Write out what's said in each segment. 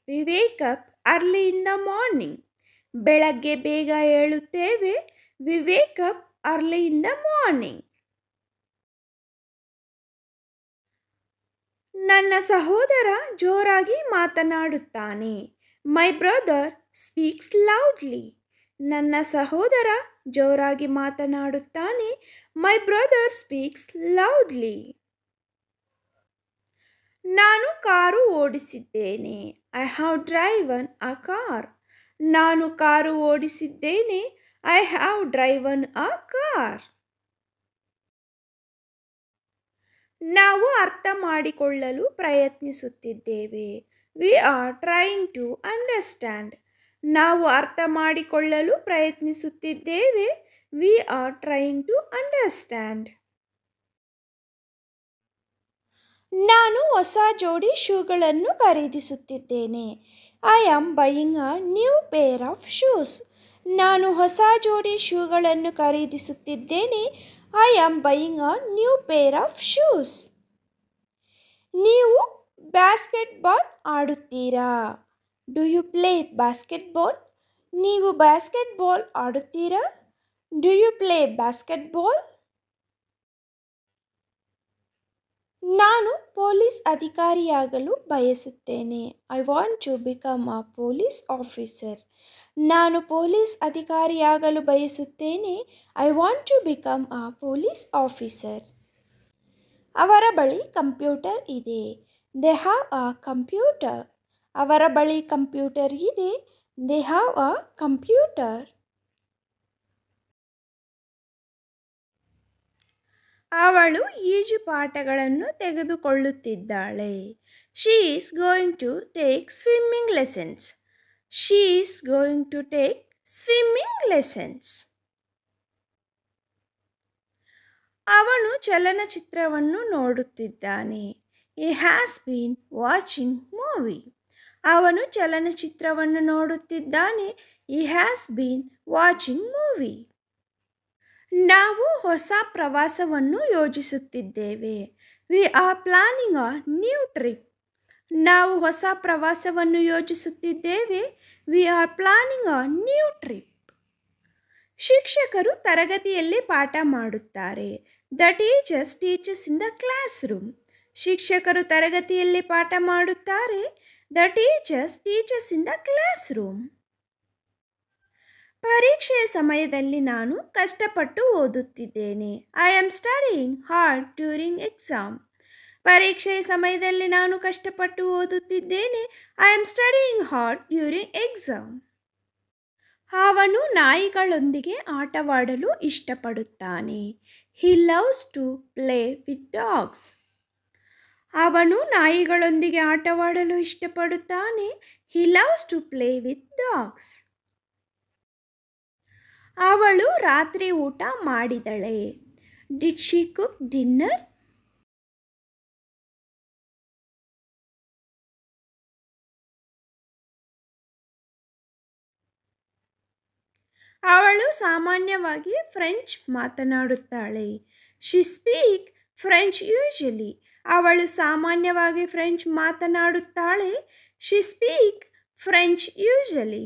V wake up early in the morning. ಬೆಳಗ್ಗೆ ಬೇಗ ಏಳುತ್ತೇವೆ. We wake up early in the morning. ನನ್ನ ಸಹೋದರ ಜೋರಾಗಿ ಮಾತನಾಡುತ್ತಾನೆ. My brother speaks loudly. ನನ್ನ ಸಹೋದರ ಜೋರಾಗಿ ಮಾತನಾಡುತ್ತಾನೆ. My brother speaks loudly. ನಾನು ಕಾರು ಓಡಿಸಿದ್ದೇನೆ. I have driven a car. ನಾನು ಕಾರು ಓಡಿಸಿದ್ದೇನೆ. I have driven a car. ನಾವು ಅರ್ಥ ಮಾಡಿಕೊಳ್ಳಲು ಪ್ರಯತ್ನಿಸುತ್ತಿದ್ದೇವೆ. We are trying to understand. ನಾವು ಅರ್ಥ ಮಾಡಿಕೊಳ್ಳಲು ಪ್ರಯತ್ನಿಸುತ್ತಿದ್ದೇವೆ. We are trying to understand. ನಾನು ಹೊಸ ಜೋಡಿ ಶೂಗಳನ್ನು ಖರೀದಿಸುತ್ತಿದ್ದೇನೆ. I am buying a new pair of shoes. ನಾನು ಹೊಸ ಜೋಡಿ ಶೂಗಳನ್ನು ಖರೀದಿಸುತ್ತಿದ್ದೇನೆ. I am buying a new pair of shoes. ನೀವು ಬಾಸ್ಕೆಟ್ಬಾಲ್ ಆಡುತ್ತೀರಾ? Do you play basketball? ನೀವು ಬಾಸ್ಕೆಟ್ಬಾಲ್ ಆಡುತ್ತೀರಾ? Do you play basketball? ನಾನು ಪೊಲೀಸ್ ಅಧಿಕಾರಿಯಾಗಲು ಬಯಸುತ್ತೇನೆ. I want to become a police officer. ನಾನು ಪೊಲೀಸ್ ಅಧಿಕಾರಿಯಾಗಲು ಬಯಸುತ್ತೇನೆ. I want to become a police officer. ಅವರ ಬಳಿ ಕಂಪ್ಯೂಟರ್ ಇದೆ. They have a computer. ಅವರ ಬಳಿ ಕಂಪ್ಯೂಟರ್ ಇದೆ. They have a computer. ಅವಳು ಈಜು ಪಾಠಗಳನ್ನು ತೆಗೆದುಕೊಳ್ಳುತ್ತಿದ್ದಾಳೆ. She is going to take swimming lessons. She is going to take swimming lessons. ಅವನು ಚಲನಚಿತ್ರವನ್ನು ನೋಡುತ್ತಿದ್ದಾನೆ. He has been watching movie. ಅವನು ಚಲನಚಿತ್ರವನ್ನು ನೋಡುತ್ತಿದ್ದಾನೆ. He has been watching movie. ನಾವು ಹೊಸ ಪ್ರವಾಸವನ್ನು ಯೋಜಿಸುತ್ತಿದ್ದೇವೆ. We are planning a new trip. ನಾವು ಹೊಸ ಪ್ರವಾಸವನ್ನು ಯೋಜಿಸುತ್ತಿದ್ದೇವೆ. We are planning a new trip. ಶಿಕ್ಷಕರು ತರಗತಿಯಲ್ಲಿ ಪಾಠ ಮಾಡುತ್ತಾರೆ. The teachers teaches in the class room. ಶಿಕ್ಷಕರು ತರಗತಿಯಲ್ಲಿ ಪಾಠ ಮಾಡುತ್ತಾರೆ. The teachers teaches in the classroom. ಪರೀಕ್ಷೆಯ ಸಮಯದಲ್ಲಿ ನಾನು ಕಷ್ಟಪಟ್ಟು ಓದುತ್ತಿದ್ದೇನೆ. I am studying hard during exam. ಪರೀಕ್ಷೆಯ ಸಮಯದಲ್ಲಿ ನಾನು ಕಷ್ಟಪಟ್ಟು ಓದುತ್ತಿದ್ದೇನೆ. I am studying hard during exam. ಅವನು ನಾಯಿಗಳೊಂದಿಗೆ ಆಟವಾಡಲು ಇಷ್ಟಪಡುತ್ತಾನೆ. He loves to play with dogs. ಅವನು ನಾಯಿಗಳೊಂದಿಗೆ ಆಟವಾಡಲು ಇಷ್ಟಪಡುತ್ತಾನೆ. He loves to play with dogs. ಅವಳು ರಾತ್ರಿ ಊಟ ಮಾಡಿದಳೆ. Did she cook dinner? ಅವಳು ಸಾಮಾನ್ಯವಾಗಿ ಫ್ರೆಂಚ್ ಮಾತನಾಡುತ್ತಾಳೆ. She speak French usually. ಅವಳು ಸಾಮಾನ್ಯವಾಗಿ ಫ್ರೆಂಚ್ ಮಾತನಾಡುತ್ತಾಳೆ. She speak French usually.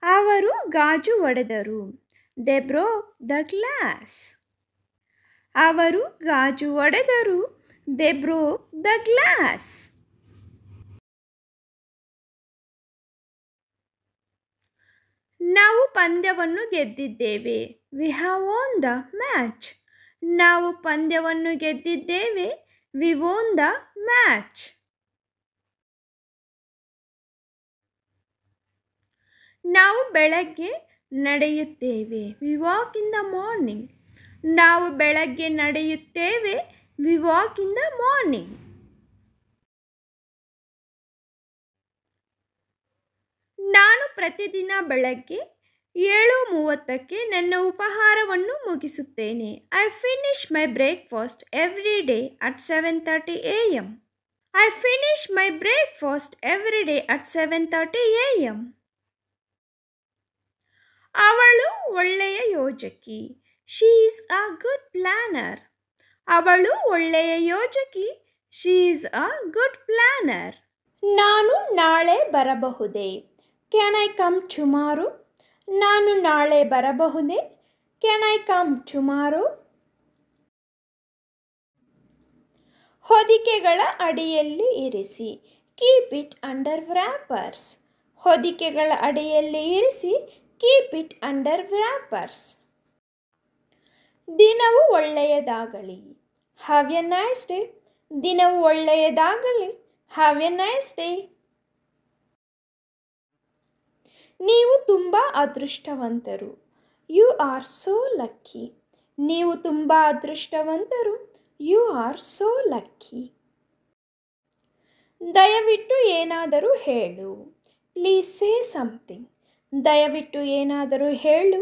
ಅವರು ಗಾಜು ಒಡೆದರು. They broke the glass. ಅವರು ಗಾಜು ಒಡೆದರು. They broke the glass. ನಾವು ಪಂದ್ಯವನ್ನು ಗೆದ್ದಿದ್ದೇವೆ. We have won the match. ನಾವು ಪಂದ್ಯವನ್ನು ಗೆದ್ದಿದ್ದೇವೆ. We won the match. ನಾವು ಬೆಳಗ್ಗೆ ನಡೆಯುತ್ತೇವೆ. We walk in the morning. ನಾವು ಬೆಳಗ್ಗೆ ನಡೆಯುತ್ತೇವೆ. We walk in the morning. ನಾನು ಪ್ರತಿದಿನ ಬೆಳಗ್ಗೆ 7:30ಕ್ಕೆ ನನ್ನ ಉಪಹಾರವನ್ನು ಮುಗಿಸುತ್ತೇನೆ. I finish my breakfast every day at 7:30 AM. I finish my breakfast every day at 7:30 AM. ಅವಳು ಒಳ್ಳೆಯ ಯೋಜಕಿ. She is a good planner. ಅವಳು ಒಳ್ಳೆಯ ಯೋಜಕಿ. She is a good planner. ನಾನು ನಾಳೆ ಬರಬಹುದೇ? Can I come tomorrow? ನಾನು ನಾಳೆ ಬರಬಹುದೇ? Can I come tomorrow? ಹೊದಿಕೆಗಳ ಅಡಿಯಲ್ಲಿ ಇರಿಸಿ. Keep it under wrappers. ಹೊದಿಕೆಗಳ ಅಡಿಯಲ್ಲಿ ಇರಿಸಿ. Keep it under wrappers. ದಿನವು ಒಳ್ಳೆಯದಾಗಲಿ. Have a nice day. ದಿನವು ಒಳ್ಳೆಯದಾಗಲಿ. Have a nice day. ನೀವು ತುಂಬ ಅದೃಷ್ಟವಂತರು. You are so lucky. ನೀವು ತುಂಬ ಅದೃಷ್ಟವಂತರು. You are so lucky. ದಯವಿಟ್ಟು ಏನಾದರೂ ಹೇಳು. Please say something. ದಯವಿಟ್ಟು ಏನಾದರೂ ಹೇಳು.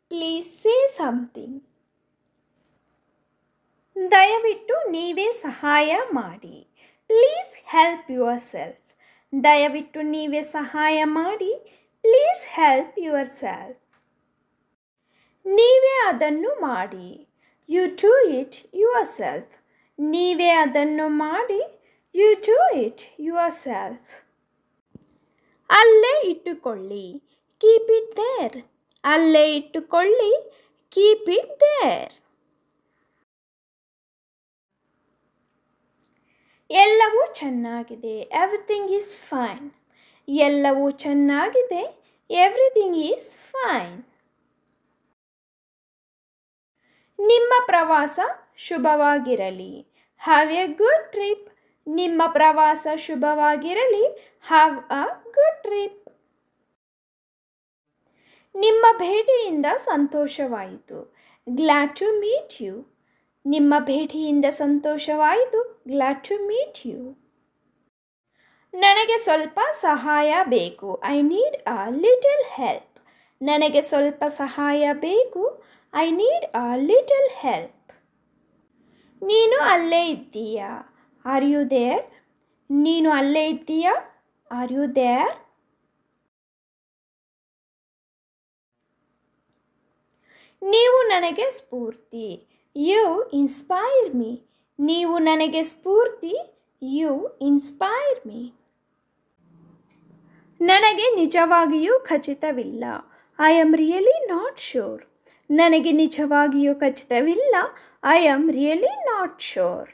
Please say something. ದಯವಿಟ್ಟು ನೀವೇ ಸಹಾಯ ಮಾಡಿ. Please help yourself. ದಯವಿಟ್ಟು ನೀವೇ ಸಹಾಯ ಮಾಡಿ. Please help yourself. ನೀವೇ ಅದನ್ನು ಮಾಡಿ. You do it yourself. ನೀವೇ ಅದನ್ನು ಮಾಡಿ. You do it yourself. ಅಲ್ಲೇ ಇಟ್ಟುಕೊಳ್ಳಿ. Keep it there. ಅಲ್ಲೇ ಇಟ್ಟುಕೊಳ್ಳಿ. Keep it there. ಎಲ್ಲವೂ ಚೆನ್ನಾಗಿದೆ. Everything is fine. ಎಲ್ಲವೂ ಚೆನ್ನಾಗಿದೆ. Everything is fine. ನಿಮ್ಮ ಪ್ರವಾಸ ಶುಭವಾಗಿರಲಿ. Have a good trip. ನಿಮ್ಮ ಪ್ರವಾಸ ಶುಭವಾಗಿರಲಿ. Have a good trip. ನಿಮ್ಮ ಭೇಟಿಯಿಂದ ಸಂತೋಷವಾಯಿತು. Glad to meet you. ನಿಮ್ಮ ಭೇಟಿಯಿಂದ ಸಂತೋಷವಾಯಿತು. Glad to meet you. ನನಗೆ ಸ್ವಲ್ಪ ಸಹಾಯ ಬೇಕು. I need a little help. ನನಗೆ ಸ್ವಲ್ಪ ಸಹಾಯ ಬೇಕು. I need a little help. ನೀನು ಅಲ್ಲೇ ಇದ್ದೀಯಾ? Are you there? ನೀನು ಅಲ್ಲೇ ಇದ್ದೀಯಾ? Are you there? ನೀವು ನನಗೆ ಸ್ಫೂರ್ತಿ. You inspire me. ನೀವು ನನಗೆ ಸ್ಫೂರ್ತಿ. You inspire me. ನನಗೆ ನಿಜವಾಗಿಯೂ ಖಚಿತವಿಲ್ಲ. I am really not sure. ನನಗೆ ನಿಜವಾಗಿಯೂ ಖಚಿತವಿಲ್ಲ. I am really not sure.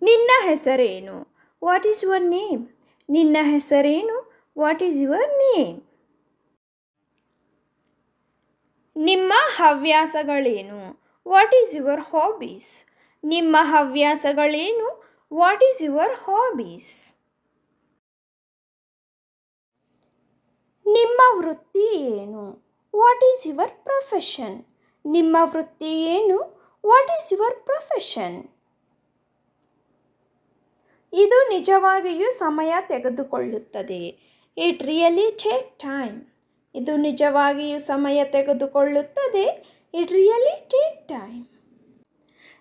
ನಿನ್ನ ಹೆಸರೇನು? What is your name? ನಿನ್ನ ಹೆಸರೇನು? What is your name? ನಿಮ್ಮ ಹವ್ಯಾಸಗಳೇನು? What is your hobbies? ನಿಮ್ಮ ಹವ್ಯಾಸಗಳೇನು? What is your hobbies? ನಿಮ್ಮ ವೃತ್ತಿ ಏನು? What is your profession? ನಿಮ್ಮ ವೃತ್ತಿ ಏನು? What is your profession? ಇದು ನಿಜವಾಗಿಯೂ ಸಮಯ ತೆಗೆದುಕೊಳ್ಳುತ್ತದೆ. It really take time. ಇದು ನಿಜವಾಗಿಯೂ ಸಮಯ ತೆಗೆದುಕೊಳ್ಳುತ್ತದೆ. It really take time.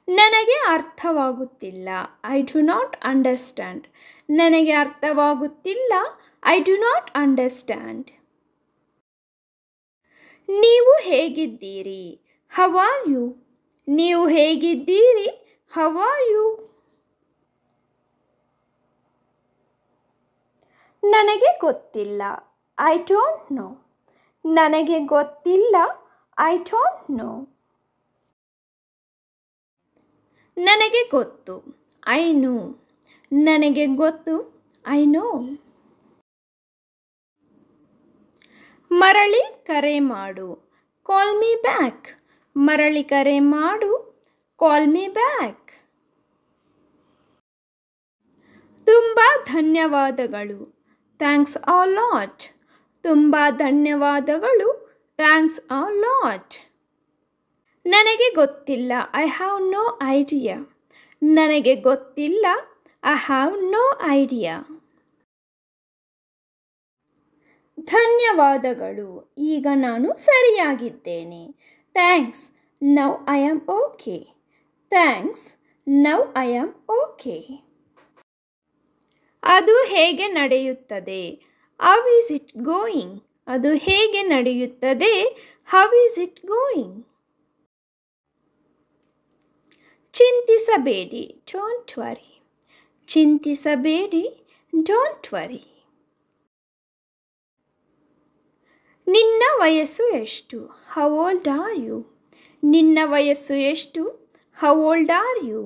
ನನಗೆ ಅರ್ಥವಾಗುತ್ತಿಲ್ಲ. I do not understand. ನನಗೆ ಅರ್ಥವಾಗುತ್ತಿಲ್ಲ. I do not understand. ನೀವು ಹೇಗಿದ್ದೀರಿ? How are you? ನೀವು ಹೇಗಿದ್ದೀರಿ? How are you? ನನಗೆ ಗೊತ್ತಿಲ್ಲ. I don't know. ನನಗೆ ಗೊತ್ತಿಲ್ಲ. I don't know. ನನಗೆ ಗೊತ್ತು. I know. ನನಗೆ ಗೊತ್ತು. I know. ಮರಳಿ ಕರೆ ಮಾಡು. Call me back. ಮರಳಿ ಕರೆ ಮಾಡು. Call me back. ತುಂಬ ಧನ್ಯವಾದಗಳು. Thanks a lot. ತುಂಬ ಧನ್ಯವಾದಗಳು. Thanks a lot. ನನಗೆ ಗೊತ್ತಿಲ್ಲ. I have no idea. ನನಗೆ ಗೊತ್ತಿಲ್ಲ. I have no idea. ಧನ್ಯವಾದಗಳು. ಈಗ ನಾನು ಸರಿಯಾಗಿದ್ದೇನೆ. Thanks. Now I am okay. Thanks. Now I am okay. ಅದು ಹೇಗೆ ನಡೆಯುತ್ತದೆ? How is it going? ಅದು ಹೇಗೆ ನಡೆಯುತ್ತದೆ? How is it going? ಚಿಂತಿಸಬೇಡಿ. Don't worry. ಚಿಂತಿಸಬೇಡಿ. Don't worry. ನಿನ್ನ ವಯಸ್ಸು ಎಷ್ಟು? How old are you? ನಿನ್ನ ವಯಸ್ಸು ಎಷ್ಟು? How old are you?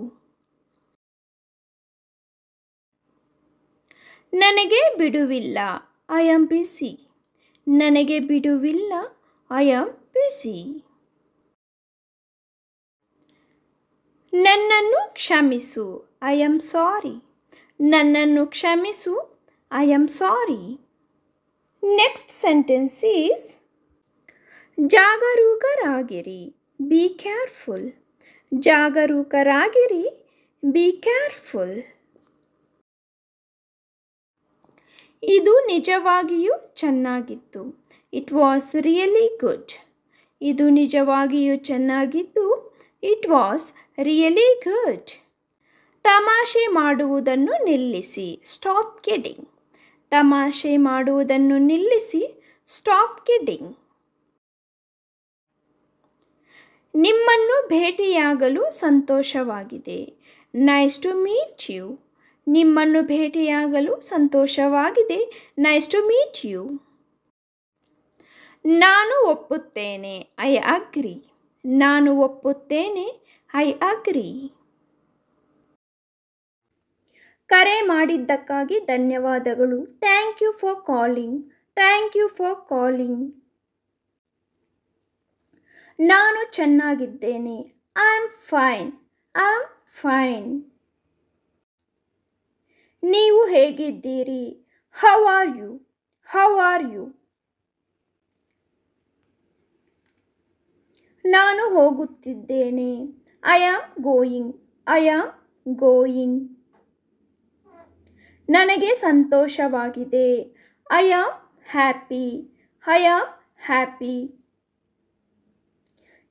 ನನಗೆ ಬಿಡುವಿಲ್ಲ. I am busy. ನನಗೆ ಬಿಡುವಿಲ್ಲ. I am busy. ನನ್ನನ್ನು ಕ್ಷಮಿಸು. I am sorry. ನನ್ನನ್ನು ಕ್ಷಮಿಸು. I am sorry. Next sentence is ಜಾಗರೂಕರಾಗಿರಿ. Be careful. ಜಾಗರೂಕರಾಗಿರಿ. Be careful. ಇದು ನಿಜವಾಗಿಯೂ ಚೆನ್ನಾಗಿತ್ತು. It was really good. ಇದು ನಿಜವಾಗಿಯೂ ಚೆನ್ನಾಗಿತ್ತು. It was really good. ತಮಾಷೆ ಮಾಡುವುದನ್ನು ನಿಲ್ಲಿಸಿ. Stop kidding. ತಮಾಷೆ ಮಾಡುವುದನ್ನು ನಿಲ್ಲಿಸಿ. Stop kidding. ನಿಮ್ಮನ್ನು ಭೇಟಿಯಾಗಲು ಸಂತೋಷವಾಗಿದೆ. Nice to meet you. ನಿಮ್ಮನ್ನು ಭೇಟಿಯಾಗಲು ಸಂತೋಷವಾಗಿದೆ. Nice to meet you. ನಾನು ಒಪ್ಪುತ್ತೇನೆ. I agree. ನಾನು ಒಪ್ಪುತ್ತೇನೆ. I agree. ಕರೆ ಮಾಡಿದ್ದಕ್ಕಾಗಿ ಧನ್ಯವಾದಗಳು. Thank you for calling. Thank you for calling. ನಾನು ಚೆನ್ನಾಗಿದ್ದೇನೆ. I am fine. I am fine. ನೀವು ಹೇಗಿದ್ದೀರಿ? How are you? How are you? ನಾನು ಹೋಗುತ್ತಿದ್ದೇನೆ. I am going. I am going. ನನಗೆ ಸಂತೋಷವಾಗಿದೆ. I am happy. I am happy.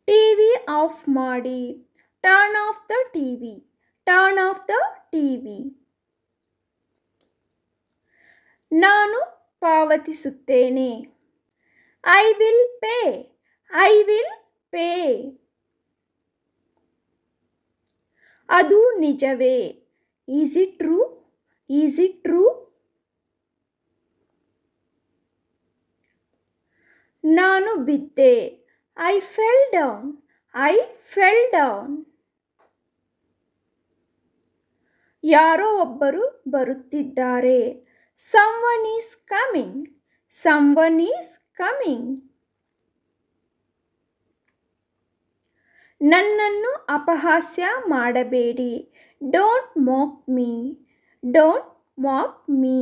TV off ಮಾಡಿ. Turn off the TV. Turn off the TV. ನಾನು ಪಾವತಿಸುತ್ತೇನೆ. I will pay. I will pay. ಅದು ನಿಜವೇ? Is it true? Is it true? ನಾನು ಬಿದ್ದೆ. I fell down. I fell down. ಯಾರೋ ಒಬ್ಬರು ಬರುತ್ತಿದ್ದಾರೆ. Someone is coming. Someone is coming. ನನ್ನನ್ನು ಅಪಹಾಸ್ಯ ಮಾಡಬೇಡಿ. Don't mock me. Don't mock me.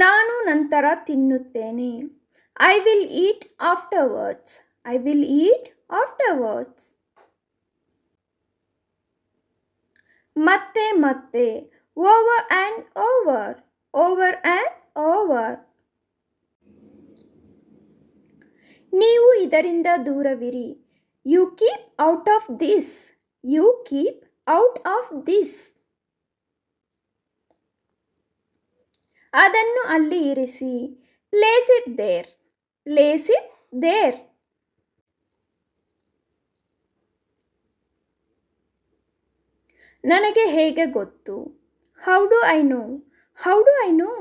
ನಾನು ನಂತರ ತಿನ್ನುತ್ತೇನೆ. I will eat afterwards. I will eat afterwards. ಮತ್ತೆ ಮತ್ತೆ. Over and over. Over and over. ನೀವು ಇದರಿಂದ ದೂರವಿರಿ. You keep out of this. You keep out of this. ಅದನ್ನು ಅಲ್ಲಿ ಇರಿಸಿ. Place it there. Place it there. ನನಗೆ ಹೇಗೆ ಗೊತ್ತು? How do I know? How do I know?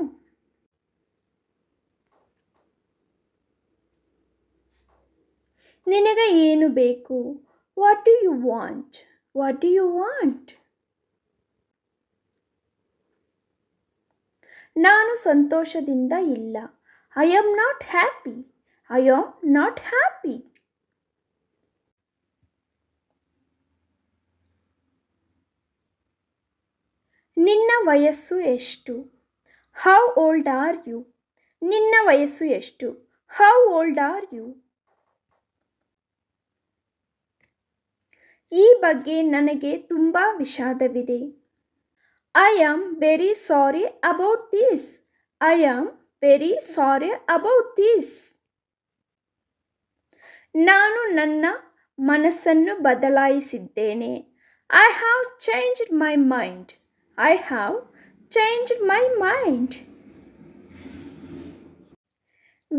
ನಿನಗೆ ಏನು ಬೇಕು? What do you want? What do you want? ನಾನು ಸಂತೋಷದಿಂದ ಇಲ್ಲ. I am not happy. I am not happy. ನಿನ್ನ ವಯಸ್ಸು ಎಷ್ಟು? How old are you? ನಿನ್ನ ವಯಸ್ಸು ಎಷ್ಟು? How old are you? ಈ ಬಗ್ಗೆ ನನಗೆ ತುಂಬ ವಿಷಾದವಿದೆ. I am very sorry about this. I am very sorry about this. ನಾನು ನನ್ನ ಮನಸ್ಸನ್ನು ಬದಲಾಯಿಸಿದ್ದೇನೆ. I have changed my mind. I have changed my mind.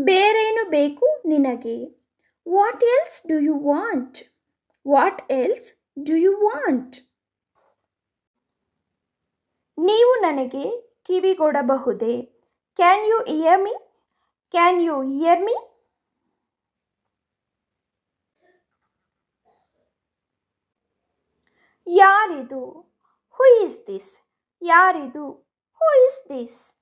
ಬೇರೇನು ಬೇಕು ನಿನಗೆ? What else do you want? What else do you want? ನೀವು ನನಗೆ ಕಿವಿಗೊಡಬಹುದೇ? Can you hear me? Can you hear me? ಯಾರಿದು? Who is this? ಯಾರಿದು? Who is this?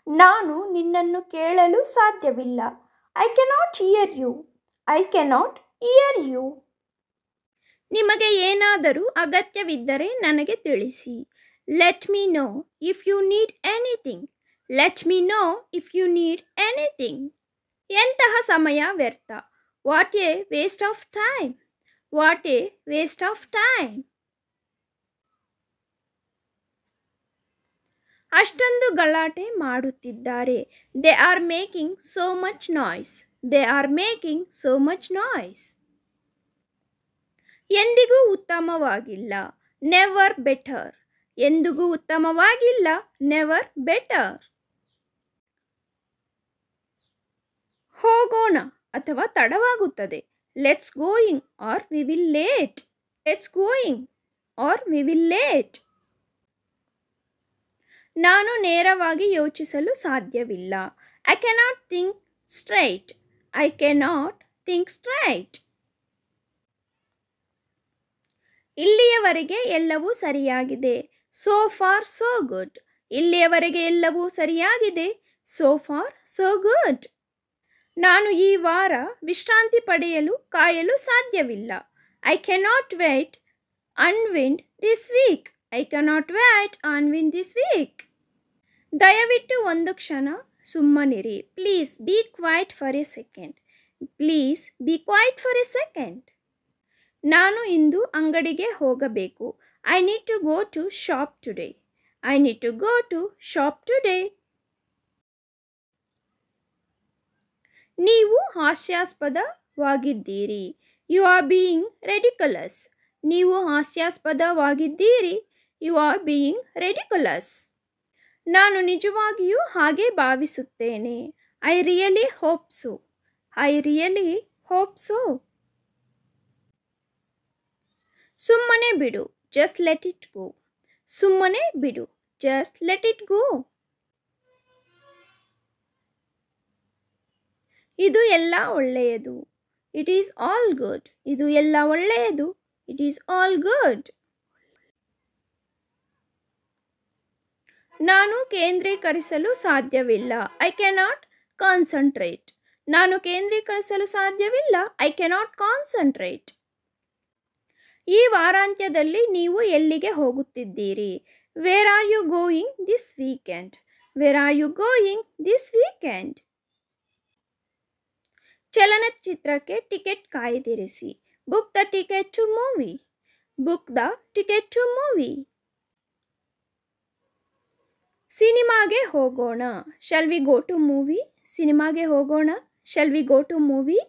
ನಾನು ನಿನ್ನನ್ನು ಕೇಳಲು ಸಾಧ್ಯವಿಲ್ಲ. I cannot hear you. I cannot hear you. ನಿಮಗೆ ಏನಾದರೂ ಅಗತ್ಯವಿದ್ದರೆ ನನಗೆ ತಿಳಿಸಿ. Let me know if you need anything. Let me know if you need anything. ಎಂತಹ ಸಮಯ ವ್ಯರ್ಥ. What a waste of time. What a waste of time. ಅಷ್ಟೊಂದು ಗಲಾಟೆ ಮಾಡುತ್ತಿದ್ದಾರೆ. They are making so much noise. They are making so much noise. ಎಂದಿಗೂ ಉತ್ತಮವಾಗಿಲ್ಲ. Never better. ಎಂದಿಗೂ ಉತ್ತಮವಾಗಿಲ್ಲ. Never better. ಹೋಗೋಣ ಅಥವಾ ತಡವಾಗುತ್ತದೆ. Let's going or we will late. Let's going or we will late. ನಾನು ನೇರವಾಗಿ ಯೋಚಿಸಲು ಸಾಧ್ಯವಿಲ್ಲ. I cannot think straight. I cannot think straight. ಇಲ್ಲಿಯವರೆಗೆ ಎಲ್ಲವೂ ಸರಿಯಾಗಿದೆ. So far so good. ಇಲ್ಲಿಯವರೆಗೆ ಎಲ್ಲವೂ ಸರಿಯಾಗಿದೆ. So far so good. ನಾನು ಈ ವಾರ ವಿಶ್ರಾಂತಿ ಪಡೆಯಲು ಕಾಯಲು ಸಾಧ್ಯವಿಲ್ಲ. I cannot wait unwind this week. I cannot wait unwind this week. ದಯವಿಟ್ಟು ಒಂದು ಕ್ಷಣ ಸುಮ್ಮನಿರಿ. Please be quiet for a second. Please be quiet for a second. ನಾನು ಇಂದು ಅಂಗಡಿಗೆ ಹೋಗಬೇಕು. I need to go to shop today. I need to go to shop today. ನೀವು ಹಾಸ್ಯಾಸ್ಪದವಾಗಿದ್ದೀರಿ. You are being ridiculous. ನೀವು ಹಾಸ್ಯಾಸ್ಪದವಾಗಿದ್ದೀರಿ. You are being ridiculous. ನಾನು ನಿಜವಾಗಿಯೂ ಹಾಗೆ ಭಾವಿಸುತ್ತೇನೆ. I really hope so. I really hope so. ಸುಮ್ಮನೆ ಬಿಡು. Just let it go. ಸುಮ್ಮನೆ ಬಿಡು. Just let it go. ಇದು ಎಲ್ಲ ಒಳ್ಳೆಯದು. It is all good. ಇದು ಎಲ್ಲ ಒಳ್ಳೆಯದು. It is all good. ನಾನು ಕೇಂದ್ರೀಕರಿಸಲು ಸಾಧ್ಯವಿಲ್ಲ. I cannot concentrate. ನಾನು ಕೇಂದ್ರೀಕರಿಸಲು ಸಾಧ್ಯವಿಲ್ಲ. I cannot concentrate. ಈ ವಾರಾಂತ್ಯದಲ್ಲಿ ನೀವು ಎಲ್ಲಿಗೆ ಹೋಗುತ್ತಿದ್ದೀರಿ? Where are you going this weekend? Where are you going this weekend? ಚಲನಚಿತ್ರಕ್ಕೆ ಟಿಕೆಟ್ ಕಾಯ್ದಿರಿಸಿ. Book the ticket to movie. Book the ticket to movie. ಸಿನಿಮಾಗೆ ಹೋಗೋಣ. Shall we go to movie? ಸಿನಿಮಾಗೆ ಹೋಗೋಣ. Shall we go to movie?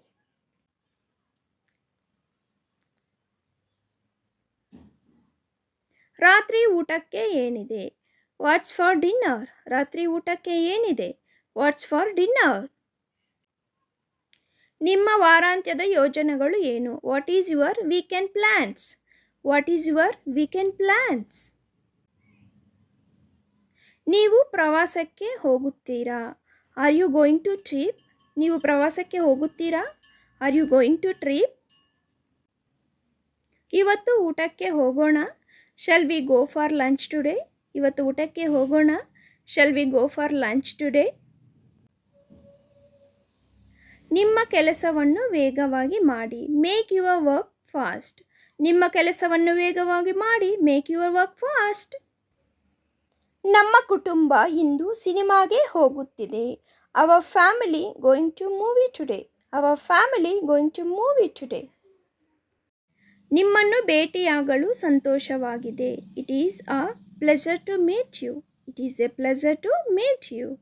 ರಾತ್ರಿ ಊಟಕ್ಕೆ ಏನಿದೆ? What's for dinner? ರಾತ್ರಿ ಊಟಕ್ಕೆ ಏನಿದೆ? What's for dinner? ನಿಮ್ಮ ವಾರಾಂತ್ಯದ ಯೋಜನೆಗಳು ಏನು? What is your weekend plans? What is your weekend plans? ನೀವು ಪ್ರವಾಸಕ್ಕೆ ಹೋಗುತ್ತೀರಾ? Are you going to trip? ನೀವು ಪ್ರವಾಸಕ್ಕೆ ಹೋಗುತ್ತೀರಾ? Are you going to trip? ಇವತ್ತು ಊಟಕ್ಕೆ ಹೋಗೋಣ. Shall we go for lunch today? ಇವತ್ತು ಊಟಕ್ಕೆ ಹೋಗೋಣ. Shall we go for lunch today? ನಿಮ್ಮ ಕೆಲಸವನ್ನು ವೇಗವಾಗಿ ಮಾಡಿ. Make your work fast. ನಿಮ್ಮ ಕೆಲಸವನ್ನು ವೇಗವಾಗಿ ಮಾಡಿ. Make your work fast. ನಮ್ಮ ಕುಟುಂಬ ಇಂದು ಸಿನಿಮಾಗೆ ಹೋಗುತ್ತಿದೆ. Our family going to movie today. Our family going to movie today. ನಿಮ್ಮನ್ನು ಭೇಟಿಯಾಗಲು ಸಂತೋಷವಾಗಿದೆ. It is a pleasure to meet you. It is a pleasure to meet you.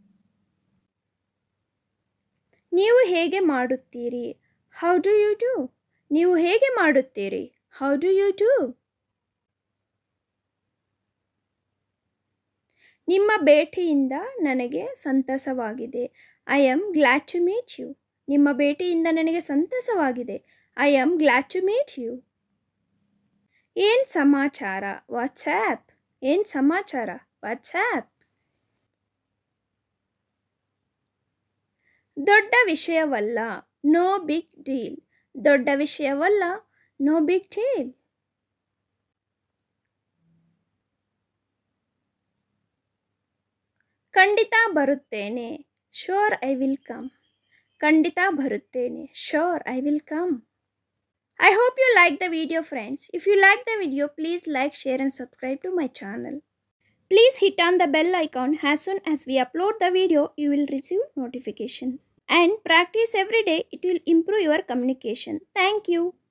ನೀವು ಹೇಗೆ ಮಾಡುತ್ತೀರಿ? How do you do? ನೀವು ಹೇಗೆ ಮಾಡುತ್ತೀರಿ? How do you do? ನಿಮ್ಮ ಭೇಟಿಯಿಂದ ನನಗೆ ಸಂತಸವಾಗಿದೆ. I am glad to meet you. ನಿಮ್ಮ ಭೇಟಿಯಿಂದ ನನಗೆ ಸಂತಸವಾಗಿದೆ. I am glad to meet you. ಏನ್ ಸಮಾಚಾರ? ವಾಟ್ಸ್ಆ್ಯಪ್. ಏನ್ ಸಮಾಚಾರ? ವಾಟ್ಸ್ಆ್ಯಪ್. ದೊಡ್ಡ ವಿಷಯವಲ್ಲ. No big deal. ದೊಡ್ಡ ವಿಷಯವಲ್ಲ. No big deal. ಖಂಡಿತ ಬರುತ್ತೇನೆ. Sure I will come. ಖಂಡಿತ ಬರುತ್ತೇನೆ. Sure I will come. I hope you like the video, friends. If you like the video, please like, share and subscribe to my channel. Please hit on the bell icon. As soon as we upload the video, you will receive notification. And practice every day. It will improve your communication. Thank you.